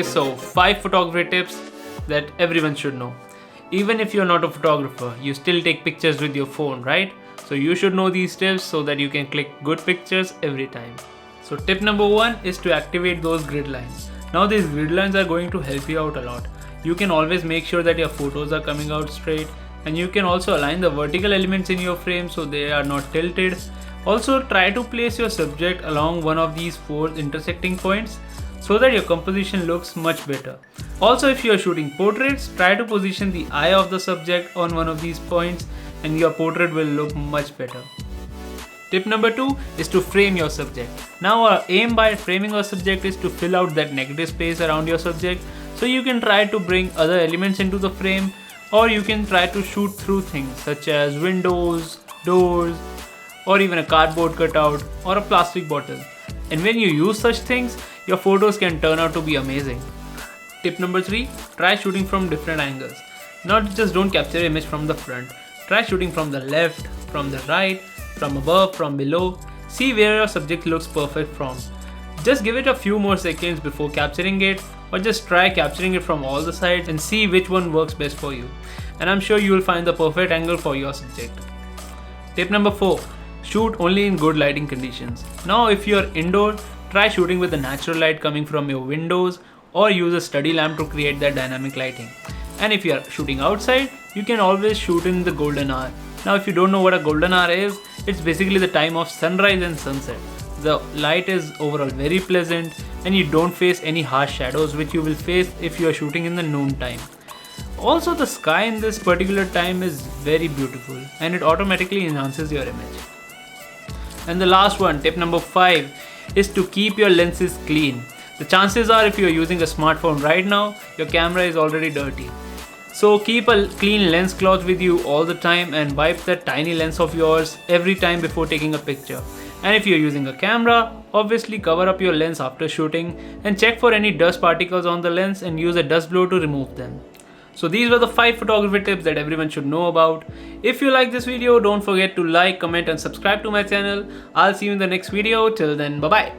Okay, so 5 photography tips that everyone should know. Even if you're not a photographer, you still take pictures with your phone, right? So you should know these tips so that you can click good pictures every time. So tip number 1 is to activate those grid lines. Now these grid lines are going to help you out a lot. You can always make sure that your photos are coming out straight, and you can also align the vertical elements in your frame so they are not tilted. Also try to place your subject along one of these 4 intersecting points so that your composition looks much better. Also, if you are shooting portraits, try to position the eye of the subject on one of these points and your portrait will look much better. Tip number 2 is to frame your subject. Now our aim by framing our subject is to fill out that negative space around your subject, so you can try to bring other elements into the frame, or you can try to shoot through things such as windows, doors, or even a cardboard cutout or a plastic bottle. And when you use such things, your photos can turn out to be amazing. Tip number 3, try shooting from different angles. Not just don't capture an image from the front. Try shooting from the left, from the right, from above, from below. See where your subject looks perfect from. Just give it a few more seconds before capturing it, or just try capturing it from all the sides and see which one works best for you. And I'm sure you will find the perfect angle for your subject. Tip number 4, shoot only in good lighting conditions. Now if you are indoor, try shooting with the natural light coming from your windows, or use a study lamp to create that dynamic lighting. And if you are shooting outside, you can always shoot in the golden hour. Now if you don't know what a golden hour is, it's basically the time of sunrise and sunset. The light is overall very pleasant and you don't face any harsh shadows which you will face if you are shooting in the noon time. Also, the sky in this particular time is very beautiful and it automatically enhances your image. And the last one, tip number 5, is to keep your lenses clean. The chances are if you are using a smartphone right now, your camera is already dirty. So keep a clean lens cloth with you all the time and wipe that tiny lens of yours every time before taking a picture. And if you're using a camera, obviously cover up your lens after shooting and check for any dust particles on the lens and use a dust blower to remove them. So these were the 5 photography tips that everyone should know about. If you like this video, don't forget to like, comment and subscribe to my channel. I'll see you in the next video. Till then, bye bye.